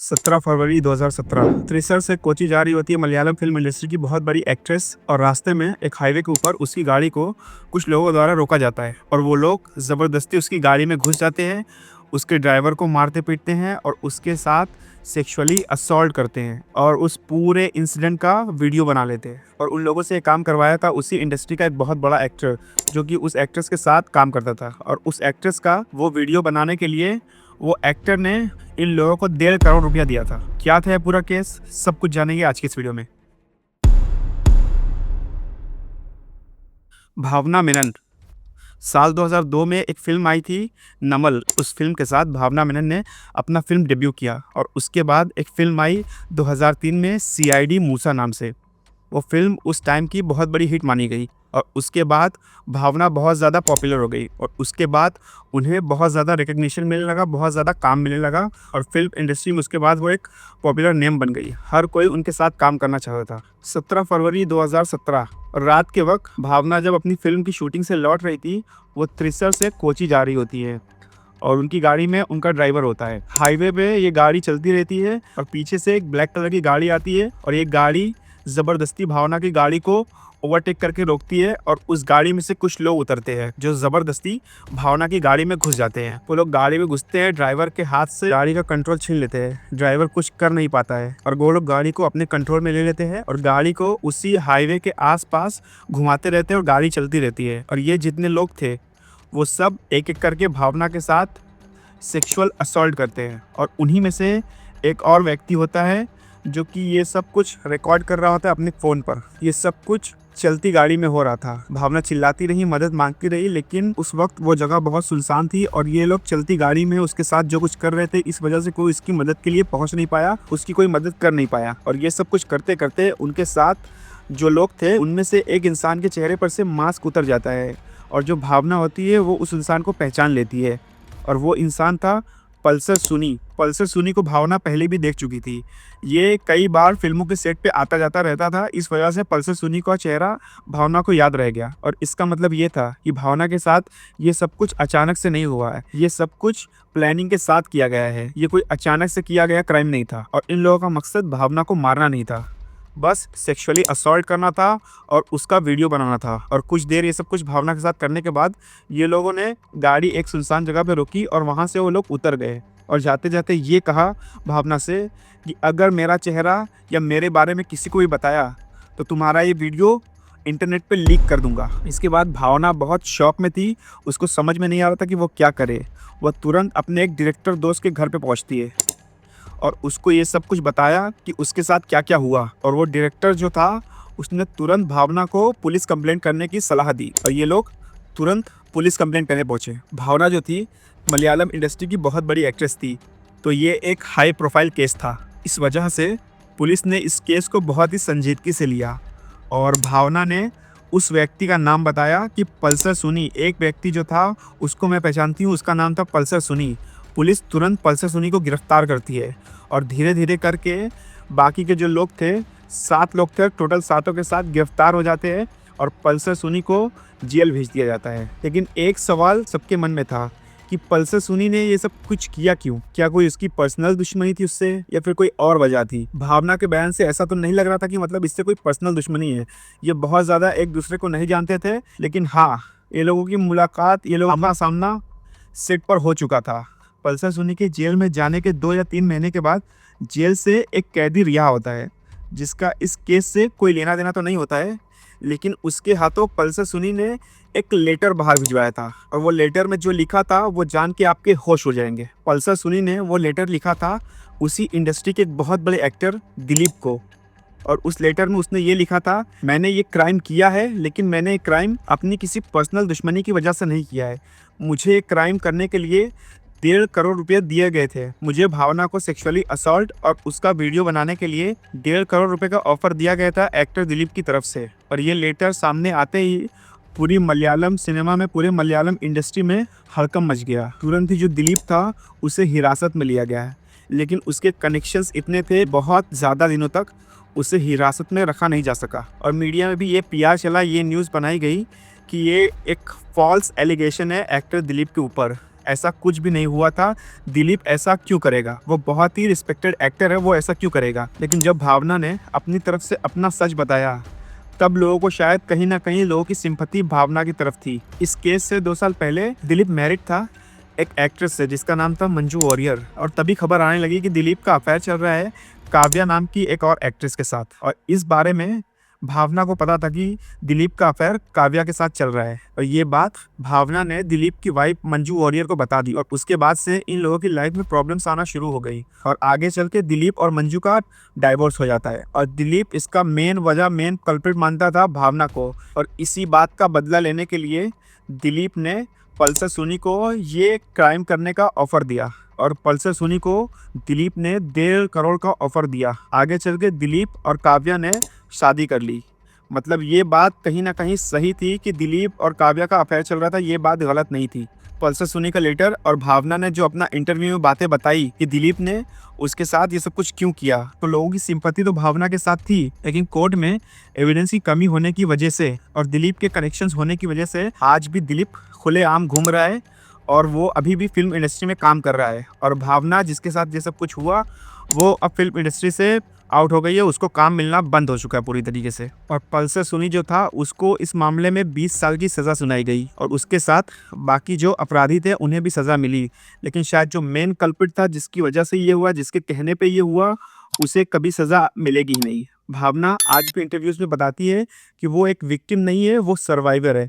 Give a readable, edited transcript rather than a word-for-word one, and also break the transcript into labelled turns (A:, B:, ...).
A: 17 फरवरी 2017 त्रिशर से कोची जा रही होती है मलयालम फिल्म इंडस्ट्री की बहुत बड़ी एक्ट्रेस और रास्ते में एक हाईवे के ऊपर उसकी गाड़ी को कुछ लोगों द्वारा रोका जाता है और वो लोग ज़बरदस्ती उसकी गाड़ी में घुस जाते हैं, उसके ड्राइवर को मारते पीटते हैं और उसके साथ सेक्सुअली असॉल्ट करते हैं और उस पूरे इंसिडेंट का वीडियो बना लेते हैं। और उन लोगों से ये काम करवाया था उसी इंडस्ट्री का एक बहुत बड़ा एक्टर जो कि उस एक्ट्रेस के साथ काम करता था। और उस एक्ट्रेस का वो वीडियो बनाने के लिए वो एक्टर ने इन लोगों को 1.5 करोड़ रुपया दिया था। क्या था यह पूरा केस, सब कुछ जानेंगे आज की इस वीडियो में। भावना मेनन साल 2002 में एक फिल्म आई थी नमल। उस फिल्म के साथ भावना मेनन ने अपना फिल्म डेब्यू किया और उसके बाद एक फिल्म आई 2003 में CID मूसा नाम से। वो फिल्म उस टाइम की बहुत बड़ी हिट मानी गई और उसके बाद भावना बहुत ज़्यादा पॉपुलर हो गई और उसके बाद उन्हें बहुत ज़्यादा रिकग्निशन मिलने लगा, बहुत ज़्यादा काम मिलने लगा और फिल्म इंडस्ट्री में उसके बाद वो एक पॉपुलर नेम बन गई। हर कोई उनके साथ काम करना चाहता था। 17 फरवरी 2017 रात के वक्त भावना जब अपनी फिल्म की शूटिंग से लौट रही थी, वो त्रिशर से कोची जा रही होती है और उनकी गाड़ी में उनका ड्राइवर होता है। हाईवे पे ये गाड़ी चलती रहती है और पीछे से एक ब्लैक कलर की गाड़ी आती है और ये गाड़ी ज़बरदस्ती भावना की गाड़ी को ओवरटेक करके रोकती है और उस गाड़ी में से कुछ लोग उतरते हैं जो ज़बरदस्ती भावना की गाड़ी में घुस जाते हैं। वो लोग गाड़ी में घुसते हैं, ड्राइवर के हाथ से गाड़ी का कंट्रोल छीन लेते हैं। ड्राइवर कुछ कर नहीं पाता है और वो लोग गाड़ी को अपने कंट्रोल में ले लेते हैं और गाड़ी को उसी हाईवे के आसपास घुमाते रहते हैं और गाड़ी चलती रहती है। और ये जितने लोग थे वो सब एक एक करके भावना के साथ सेक्सुअल असॉल्ट करते हैं और उन्हीं में से एक और व्यक्ति होता है जो कि ये सब कुछ रिकॉर्ड कर रहा होता है अपने फ़ोन पर। ये सब कुछ चलती गाड़ी में हो रहा था। भावना चिल्लाती रही, मदद मांगती रही, लेकिन उस वक्त वो जगह बहुत सुनसान थी और ये लोग चलती गाड़ी में उसके साथ जो कुछ कर रहे थे, इस वजह से कोई इसकी मदद के लिए पहुंच नहीं पाया, उसकी कोई मदद कर नहीं पाया। और ये सब कुछ करते करते उनके साथ जो लोग थे उनमें से एक इंसान के चेहरे पर से मास्क उतर जाता है और जो भावना होती है वो उस इंसान को पहचान लेती है और वो इंसान था पल्सर सुनी। पल्सर सुनी को भावना पहले भी देख चुकी थी। ये कई बार फिल्मों के सेट पे आता जाता रहता था, इस वजह से पल्सर सुनी का चेहरा भावना को याद रह गया। और इसका मतलब ये था कि भावना के साथ ये सब कुछ अचानक से नहीं हुआ है, ये सब कुछ प्लानिंग के साथ किया गया है। ये कोई अचानक से किया गया क्राइम नहीं था और इन लोगों का मकसद भावना को मारना नहीं था, बस सेक्सुअली असॉल्ट करना था और उसका वीडियो बनाना था। और कुछ देर ये सब कुछ भावना के साथ करने के बाद ये लोगों ने गाड़ी एक सुनसान जगह पे रोकी और वहाँ से वो लोग उतर गए और जाते जाते ये कहा भावना से कि अगर मेरा चेहरा या मेरे बारे में किसी को भी बताया तो तुम्हारा ये वीडियो इंटरनेट पे लीक कर दूंगा। इसके बाद भावना बहुत शॉक में थी, उसको समझ में नहीं आ रहा था कि वो क्या करे। वह तुरंत अपने एक डायरेक्टर दोस्त के घर पे पहुँचती है और उसको ये सब कुछ बताया कि उसके साथ क्या क्या हुआ। और वो डायरेक्टर जो था उसने तुरंत भावना को पुलिस कंप्लेंट करने की सलाह दी और ये लोग तुरंत पुलिस कंप्लेंट करने पहुंचे। भावना जो थी मलयालम इंडस्ट्री की बहुत बड़ी एक्ट्रेस थी, तो ये एक हाई प्रोफाइल केस था। इस वजह से पुलिस ने इस केस को बहुत ही संजीदगी से लिया और भावना ने उस व्यक्ति का नाम बताया कि पल्सर सुनी। एक व्यक्ति जो था उसको मैं पहचानती हूँ, उसका नाम था पल्सर सुनी। पुलिस तुरंत पल्सर सुनी को गिरफ्तार करती है और धीरे धीरे करके बाकी के जो लोग थे, 7 लोग थे टोटल, 7 के साथ गिरफ्तार हो जाते हैं और पल्सर सुनी को जेल भेज दिया जाता है। लेकिन एक सवाल सबके मन में था कि पल्सर सुनी ने ये सब कुछ किया क्यों? क्या कोई उसकी पर्सनल दुश्मनी थी उससे या फिर कोई और वजह थी? भावना के बयान से ऐसा तो नहीं लग रहा था कि मतलब इससे कोई पर्सनल दुश्मनी है। ये बहुत ज़्यादा एक दूसरे को नहीं जानते थे, लेकिन हाँ, ये लोगों की मुलाकात, ये लोगों का सामना सेट पर हो चुका था। पल्सर सुनी के जेल में जाने के 2 या 3 महीने के बाद जेल से एक कैदी रिहा होता है जिसका इस केस से कोई लेना देना तो नहीं होता है, लेकिन उसके हाथों पल्सर सुनी ने एक लेटर बाहर भिजवाया था और वो लेटर में जो लिखा था वो जान के आपके होश हो जाएंगे। पल्सर सुनी ने वो लेटर लिखा था उसी इंडस्ट्री के एक बहुत बड़े एक्टर दिलीप को और उस लेटर में उसने ये लिखा था, मैंने ये क्राइम किया है लेकिन मैंने ये क्राइम अपनी किसी पर्सनल दुश्मनी की वजह से नहीं किया है। मुझे क्राइम करने के लिए 1.5 करोड़ रुपये दिए गए थे। मुझे भावना को सेक्सुअली असॉल्ट और उसका वीडियो बनाने के लिए 1.5 करोड़ रुपये का ऑफर दिया गया था एक्टर दिलीप की तरफ से। और ये लेटर सामने आते ही पूरी मलयालम सिनेमा में, पूरे मलयालम इंडस्ट्री में हड़कंप मच गया। तुरंत ही जो दिलीप था उसे हिरासत में लिया गया, लेकिन उसके कनेक्शंस इतने थे बहुत ज़्यादा दिनों तक उसे हिरासत में रखा नहीं जा सका। और मीडिया में भी ये PR चला, ये न्यूज़ बनाई गई कि ये एक फॉल्स एलिगेशन है एक्टर दिलीप के ऊपर। ऐसा कुछ भी नहीं हुआ था, दिलीप ऐसा क्यों करेगा, वो बहुत ही रिस्पेक्टेड एक्टर है, वो ऐसा क्यों करेगा। लेकिन जब भावना ने अपनी तरफ से अपना सच बताया, तब लोगों को शायद कहीं ना कहीं लोगों की सिंपैथी भावना की तरफ थी। इस केस से 2 साल पहले दिलीप मैरिड था एक एक्ट्रेस से जिसका नाम था मंजू वॉरियर, और तभी खबर आने लगी कि दिलीप का अफेयर चल रहा है काव्या नाम की एक और एक्ट्रेस के साथ। और इस बारे में भावना को पता था कि दिलीप का अफेयर काव्या के साथ चल रहा है, और ये बात भावना ने दिलीप की वाइफ मंजू वॉरियर को बता दी। और उसके बाद से इन लोगों की लाइफ में प्रॉब्लम्स आना शुरू हो गई, और आगे चल के दिलीप और मंजू का डाइवोर्स हो जाता है। और दिलीप इसका मेन कल्प्रिट मानता था भावना को, और इसी बात का बदला लेने के लिए दिलीप ने पल्सर सुनी को ये क्राइम करने का ऑफर दिया, और पल्सर सुनी को दिलीप ने 1.5 करोड़ का ऑफर दिया। आगे चल के दिलीप और काव्या ने शादी कर ली। मतलब ये बात कहीं ना कहीं सही थी कि दिलीप और काव्या का अफेयर चल रहा था, ये बात गलत नहीं थी। पल्सर सुनी का लेटर और भावना ने जो अपना इंटरव्यू में बातें बताई कि दिलीप ने उसके साथ ये सब कुछ क्यों किया, तो लोगों की सिंपैथी तो भावना के साथ थी। लेकिन कोर्ट में एविडेंस की कमी होने की वजह से और दिलीप के कनेक्शंस होने की वजह से आज भी दिलीप खुलेआम घूम रहा है, और वो अभी भी फिल्म इंडस्ट्री में काम कर रहा है। और भावना जिसके साथ ये सब कुछ हुआ, वो अब फिल्म इंडस्ट्री से आउट हो गई है, उसको काम मिलना बंद हो चुका है पूरी तरीके से। और पल्सर सुनी जो था, उसको इस मामले में 20 साल की सज़ा सुनाई गई, और उसके साथ बाकी जो अपराधी थे उन्हें भी सज़ा मिली। लेकिन शायद जो मेन कल्प्रिट था जिसकी वजह से ये हुआ, जिसके कहने पे ये हुआ, उसे कभी सज़ा मिलेगी ही नहीं। भावना आज भी इंटरव्यूज़ में बताती है कि वो एक विक्टिम नहीं है, वो सर्वाइवर है।